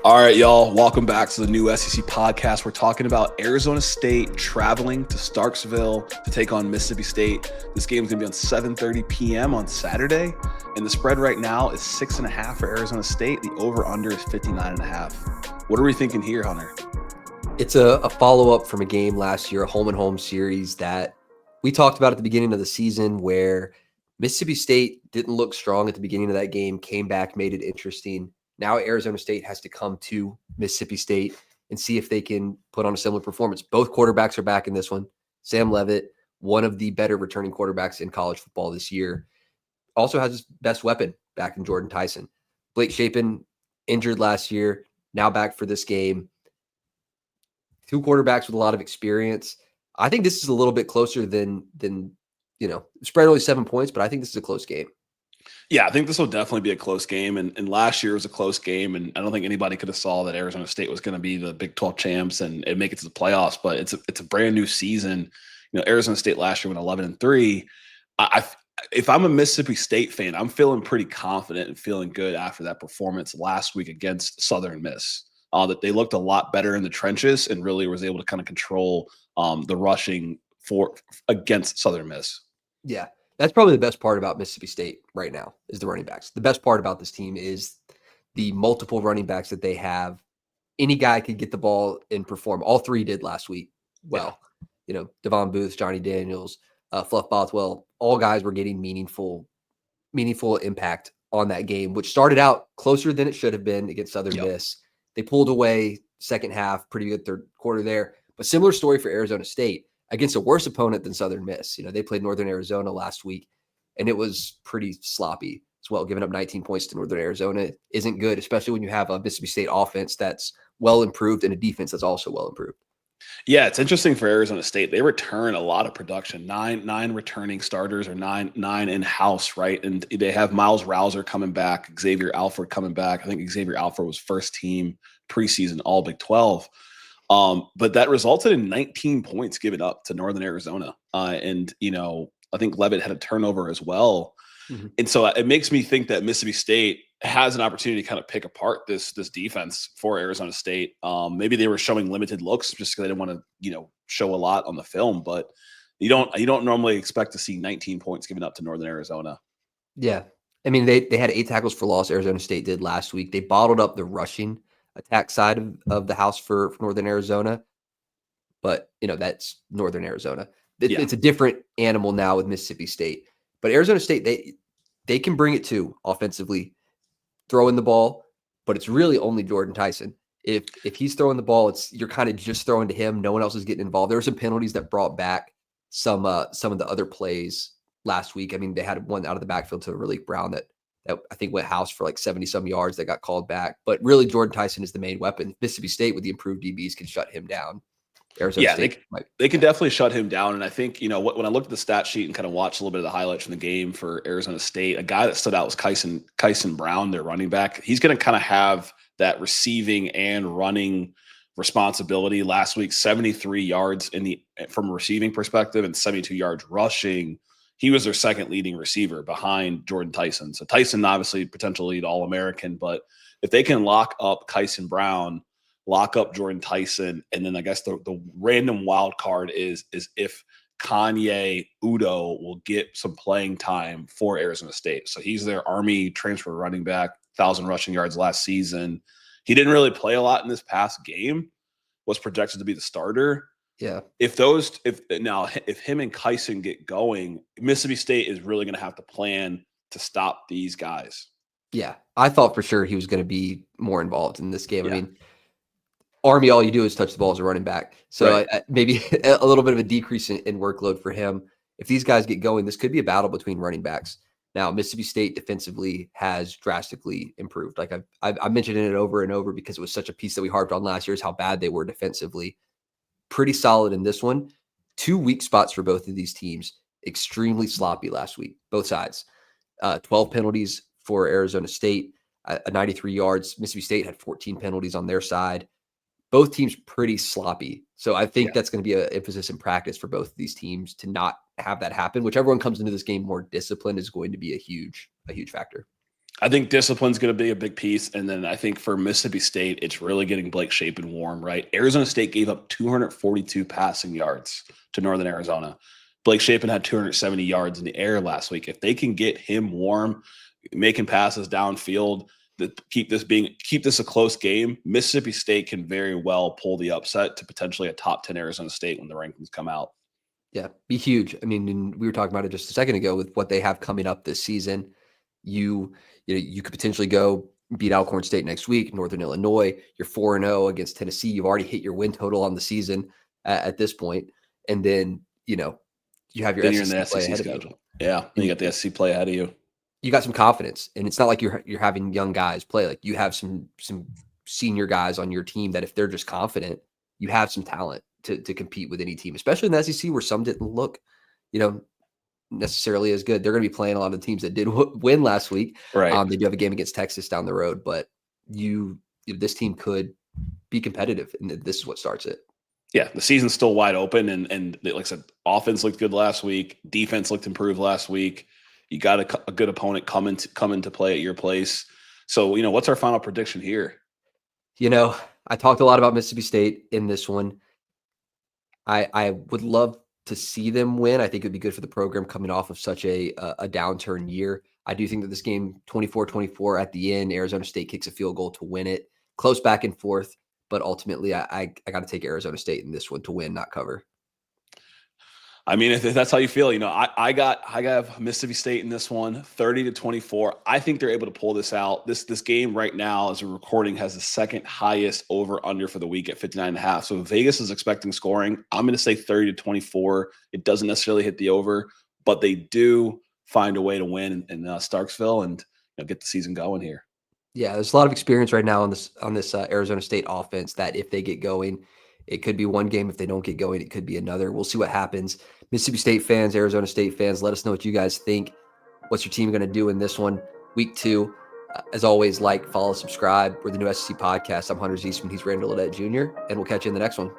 All right, y'all. Welcome back to the new SEC podcast. We're talking about Arizona State traveling to Starksville to take on Mississippi State. This game is going to be on 7:30 p.m. on Saturday, and the spread right now is 6.5 for Arizona State. The over/under is 59.5. What are we thinking here, Hunter? It's a follow-up from a game last year, a home-and-home series that we talked about at the beginning of the season where Mississippi State didn't look strong at the beginning of that game, came back, made it interesting. Now Arizona State has to come to Mississippi State and see if they can put on a similar performance. Both quarterbacks are back in this one. Sam Leavitt, one of the better returning quarterbacks in college football this year, also has his best weapon back in Jordan Tyson. Blake Shapen, injured last year, now back for this game. Two quarterbacks with a lot of experience. I think this is a little bit closer than spread only 7 points, but I think this is a close game. Yeah, I think this will definitely be a close game. And last year was a close game, and I don't think anybody could have saw that Arizona State was going to be the Big 12 champs and make it to the playoffs. But it's a brand new season. Arizona State last year went 11-3. If I'm a Mississippi State fan, I'm feeling pretty confident and feeling good after that performance last week against Southern Miss. That they looked a lot better in the trenches and really was able to kind of control the rushing against Southern Miss. Yeah. That's probably the best part about Mississippi State right now is the running backs. The best part about this team is the multiple running backs that they have. Any guy could get the ball and perform. All three did last week. Well, Devon Booth, Johnny Daniels, Fluff Bothwell, all guys were getting meaningful impact on that game, which started out closer than it should have been against Southern Miss. They pulled away second half, pretty good third quarter there. But similar story for Arizona State. Against a worse opponent than Southern Miss. They played Northern Arizona last week, and it was pretty sloppy as well. Giving up 19 points to Northern Arizona isn't good, especially when you have a Mississippi State offense that's well improved and a defense that's also well improved. Yeah, it's interesting for Arizona State. They return a lot of production, nine returning starters or nine in-house, right? And they have Miles Rouser coming back, Xavier Alford coming back. I think Xavier Alford was first team preseason All Big 12. But that resulted in 19 points given up to Northern Arizona. And I think Leavitt had a turnover as well. Mm-hmm. And so it makes me think that Mississippi State has an opportunity to kind of pick apart this defense for Arizona State. Maybe they were showing limited looks just because they didn't want to, show a lot on the film, but you don't normally expect to see 19 points given up to Northern Arizona. Yeah. I mean, they had 8 tackles for loss. Arizona State did last week. They bottled up the rushing attack side of the house for Northern Arizona. But, that's Northern Arizona. It's a different animal now with Mississippi State. But Arizona State, they can bring it too offensively, throwing the ball, but it's really only Jordan Tyson. If he's throwing the ball, you're kind of just throwing to him. No one else is getting involved. There were some penalties that brought back some of the other plays last week. I mean, they had one out of the backfield to Relief Brown that I think went house for like 70-some yards that got called back. But really, Jordan Tyson is the main weapon. Mississippi State, with the improved DBs, can shut him down. Arizona State they can definitely shut him down. And I think, when I looked at the stat sheet and kind of watched a little bit of the highlights from the game for Arizona State, a guy that stood out was Kyson Brown, their running back. He's going to kind of have that receiving and running responsibility. Last week, 73 yards from a receiving perspective and 72 yards rushing. He was their second leading receiver behind Jordan Tyson. So Tyson, obviously, potential lead All-American, but if they can lock up Kyson Brown, lock up Jordan Tyson, and then I guess the random wild card is if Kanye Udo will get some playing time for Arizona State. So he's their Army transfer running back, 1,000 rushing yards last season. He didn't really play a lot in this past game, was projected to be the starter. Yeah. If him and Kyson get going, Mississippi State is really going to have to plan to stop these guys. Yeah. I thought for sure he was going to be more involved in this game. Yeah. I mean, Army, all you do is touch the ball as a running back. So right. Maybe a little bit of a decrease in workload for him. If these guys get going, this could be a battle between running backs. Now, Mississippi State defensively has drastically improved. Like I mentioned it over and over because it was such a piece that we harped on last year is how bad they were defensively. Pretty solid in this one. 2 weak spots for both of these teams. Extremely sloppy last week, both sides. 12 penalties for Arizona State, 93 yards. Mississippi State had 14 penalties on their side. both teams pretty sloppy. So I think Yeah. that's going to be an emphasis in practice for both of these teams to not have that happen. Whichever one comes into this game more disciplined is going to be a huge factor. I think discipline's going to be a big piece. And then I think for Mississippi State, it's really getting Blake Shapen warm, right? Arizona State gave up 242 passing yards to Northern Arizona. Blake Shapen had 270 yards in the air last week. If they can get him warm, making passes downfield, keep this a close game, Mississippi State can very well pull the upset to potentially a top 10 Arizona State when the rankings come out. Yeah, be huge. I mean, we were talking about it just a second ago with what they have coming up this season. You could potentially go beat Alcorn State next week, Northern Illinois. You're 4-0 against Tennessee. You've already hit your win total on the season at this point, and then you have your then you're in SEC the play SEC ahead schedule. of you. Yeah, then you got the SEC play ahead of you. You got some confidence, and it's not like you're having young guys play. Like you have some senior guys on your team that if they're just confident, you have some talent to compete with any team, especially in the SEC where some didn't look, necessarily as good. They're going to be playing a lot of the teams that did win last week. Right. They do have a game against Texas down the road, but this team could be competitive, and this is what starts it. Yeah, the season's still wide open, and like I said, offense looked good last week. Defense looked improved last week. You got a good opponent come into play at your place. So, what's our final prediction here? I talked a lot about Mississippi State in this one. I would love to see them win. I think it would be good for the program coming off of such a downturn year. I do think that this game, 24-24 at the end, Arizona State kicks a field goal to win it. Close back and forth, but ultimately I got to take Arizona State in this one to win, not cover. I mean, if that's how you feel, I got Mississippi State in this one, 30-24. I think they're able to pull this out. This game right now, as we're recording, has the second highest over/under for the week at 59.5. So Vegas is expecting scoring. I'm going to say 30-24. It doesn't necessarily hit the over, but they do find a way to win in Starksville and get the season going here. Yeah, there's a lot of experience right now on this Arizona State offense that if they get going, it could be one game. If they don't get going, it could be another. We'll see what happens. Mississippi State fans, Arizona State fans, let us know what you guys think. What's your team going to do in this one, week 2? As always, like, follow, subscribe. We're the new SEC podcast. I'm Hunter Ziesman. He's Randall Audette Jr., and we'll catch you in the next one.